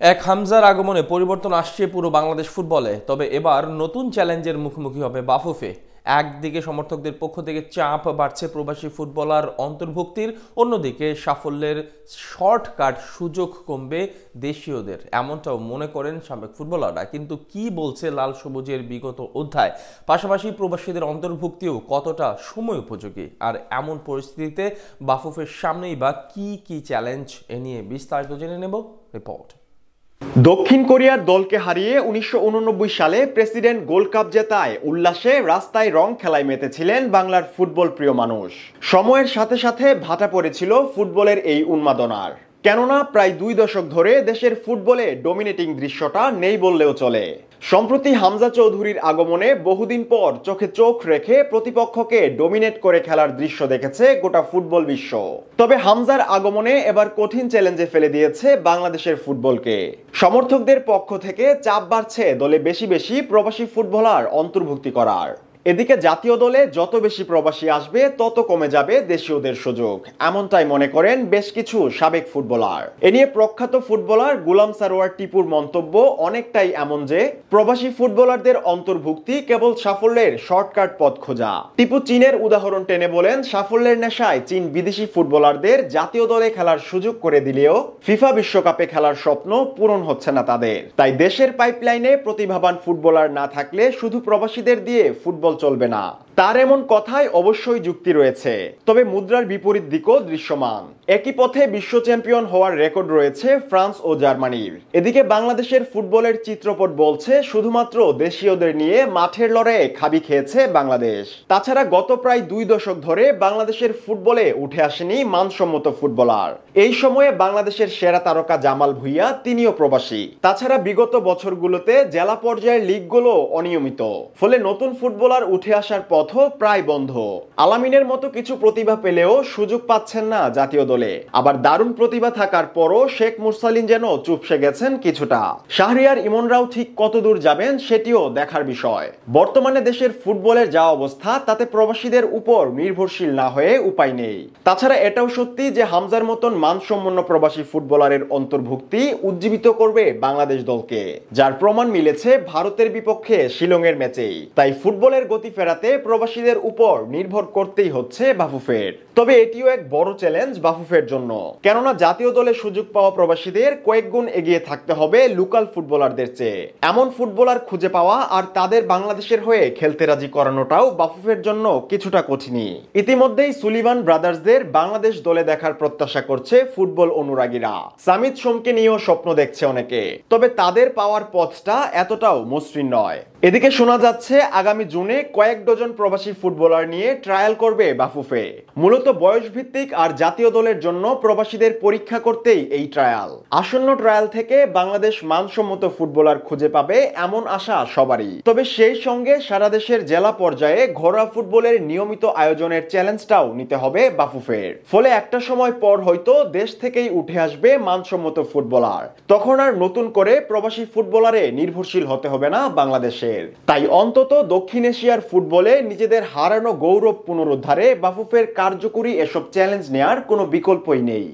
এক হামজার আগমনে পরিবর্তন আসছে পুরো বাংলাদেশ ফুটবলে। তবে এবার নতুন চ্যালেঞ্জের মুখোমুখি হবে বাফুফে। একদিকে সমর্থকদের পক্ষ থেকে চাপ বাড়ছে প্রবাসী ফুটবলার অন্তর্ভুক্তির, অন্যদিকে সাফল্যের শর্টকাট সুযোগ কমবে দেশীয়দের, এমনটাও মনে করেন সাবেক ফুটবলাররা। কিন্তু কি বলছে লাল সবুজের বিগত অধ্যায়, পাশাপাশি প্রবাসীদের অন্তর্ভুক্তিও কতটা সময় উপযোগী, আর এমন পরিস্থিতিতে বাফুফের সামনেই বা কি কি চ্যালেঞ্জ, এ নিয়ে বিস্তারিত জেনে নেব রিপোর্ট। দক্ষিণ কোরিয়ার দলকে হারিয়ে ১৯৮৯ সালে প্রেসিডেন্ট গোল্ড কাপ জেতায় উল্লাসে রাস্তায় রং খেলায় মেতেছিলেন বাংলার ফুটবল প্রিয় মানুষ। সময়ের সাথে সাথে ভাটা পড়েছিল ফুটবলের এই উন্মাদনার, কেননা প্রায় ২ দশক ধরে দেশের ফুটবলে ডমিনেটিং দৃশ্যটা নেই বললেও চলে। সম্প্রতি হামজা চৌধুরীর আগমনে বহুদিন পর চোখে চোখ রেখে প্রতিপক্ষকে ডমিনেট করে খেলার দৃশ্য দেখেছে গোটা ফুটবল বিশ্ব। তবে হামজার আগমনে এবার কঠিন চ্যালেঞ্জে ফেলে দিয়েছে বাংলাদেশের ফুটবলকে। সমর্থকদের পক্ষ থেকে চাপ বাড়ছে দলে বেশি বেশি প্রবাসী ফুটবলার অন্তর্ভুক্তি করার। এদিকে জাতীয় দলে যত বেশি প্রবাসী আসবে তত কমে যাবে দেশীয়দের সুযোগ, এমনটাই মনে করেন বেশ কিছু সাবেক ফুটবলার। এ নিয়ে প্রখ্যাত ফুটবলার গুলাম সারোয়ার টিপুর মন্তব্য অনেকটাই এমন যে প্রবাসী ফুটবলারদের অন্তর্ভুক্তি কেবল সাফল্যের শর্টকাট পথ খোঁজা। টিপু চীনের উদাহরণ টেনে বলেন, সাফল্যের নেশায় চীন বিদেশি ফুটবলারদের জাতীয় দলে খেলার সুযোগ করে দিলেও ফিফা বিশ্বকাপে খেলার স্বপ্ন পূরণ হচ্ছে না তাদের। তাই দেশের পাইপলাইনে প্রতিভাবান ফুটবলার না থাকলে শুধু প্রবাসীদের দিয়ে ফুটবল চলবে না। তার এমন কথায় অবশ্যই যুক্তি রয়েছে, তবে মুদ্রার বিপরীত দিকও দৃশ্যমান। একই পথে বিশ্ব চ্যাম্পিয়ন হওয়ার রেকর্ড রয়েছে ফ্রান্স ও জার্মানির। এদিকে বাংলাদেশের ফুটবলের চিত্রপট বলছে শুধুমাত্র দেশীয়দের নিয়ে মাঠের লড়াইয়ে খাবি খেয়েছে বাংলাদেশ। তাছাড়া গত প্রায় ২ দশক ধরে বাংলাদেশের ফুটবলে উঠে আসেনি মানসম্মত ফুটবলার। এই সময়ে বাংলাদেশের সেরা তারকা জামাল ভুঁইয়া তিনিও প্রবাসী। তাছাড়া বিগত বছরগুলোতে জেলা পর্যায়ের লিগগুলো অনিয়মিত, ফলে নতুন ফুটবলার উঠে আসার পথ প্রায় বন্ধ। আলামিনের মতো কিছু প্রতিভা পেলেও সুযোগ পাচ্ছেন না জাতীয় দলে। আবার দারুণ প্রতিভা থাকার পরও শেখ মুরসালিন যেন চুপসে গেছেন কিছুটা। শাহরিয়ার ইমনরাও ঠিক কতদূর যাবেন সেটিও দেখার বিষয়। বর্তমানে দেশের ফুটবলের যা অবস্থা, তাতে প্রবাসীদের উপর নির্ভরশীল না হয়ে উপায় নেই। তাছাড়া এটাও সত্যি যে হামজার মতন মানসম্পন্ন প্রবাসী ফুটবলারের অন্তর্ভুক্তি উজ্জীবিত করবে বাংলাদেশ দলকে, যার প্রমাণ মিলেছে ভারতের বিপক্ষে শিলংয়ের ম্যাচেই। তাই ফুটবলের গতি ফেরাতে প্রবাসীদের উপর নির্ভর করতেই হচ্ছে বাফুফের। তবে এটিও এক বড় চ্যালেঞ্জ বাফুফের জন্য, কেননা জাতীয় দলে সুযোগ পাওয়া প্রবাসীদের কয়েক গুণ এগিয়ে থাকতে হবে লোকাল ফুটবলারদের চেয়ে। এমন ফুটবলার খুঁজে পাওয়া আর তাদের বাংলাদেশের হয়ে খেলতে রাজি করানোটাও বাফুফের জন্য কিছুটা কঠিনই। ইতিমধ্যেই সুলিভান ব্রাদার্সদের বাংলাদেশ দলে দেখার প্রত্যাশা করছে ফুটবল অনুরাগীরা। সামিত সোমকে নিয়েও স্বপ্ন দেখছে অনেকে, তবে তাদের পাওয়ার পথটা এতটাও মসৃণ নয়। এদিকে শোনা যাচ্ছে আগামী জুনে কয়েক ডজন প্রবাসী ফুটবলার নিয়ে ট্রায়াল করবে বাফুফে। মূলত বয়স ভিত্তিক আর জাতীয় দলের জন্য প্রবাসীদের পরীক্ষা করতেই এই ট্রায়াল। আসন্ন ট্রায়াল থেকে বাংলাদেশ মানসম্মত ফুটবলার খুঁজে পাবে এমন আশা সবারই। তবে সেই সঙ্গে সারা দেশের জেলা পর্যায়ে ঘরোয়া ফুটবলের নিয়মিত আয়োজনের চ্যালেঞ্জটাও নিতে হবে বাফুফের। ফলে একটা সময় পর হয়তো দেশ থেকেই উঠে আসবে মানসম্মত ফুটবলার। তখন আর নতুন করে প্রবাসী ফুটবলারে নির্ভরশীল হতে হবে না বাংলাদেশে। তাই অন্তত দক্ষিণ এশিয়ার ফুটবলে নিজেদের হারানো গৌরব পুনরুদ্ধারে বাফুফের কার্যকরী এসব চ্যালেঞ্জ নেয়ার কোনো বিকল্পই নেই।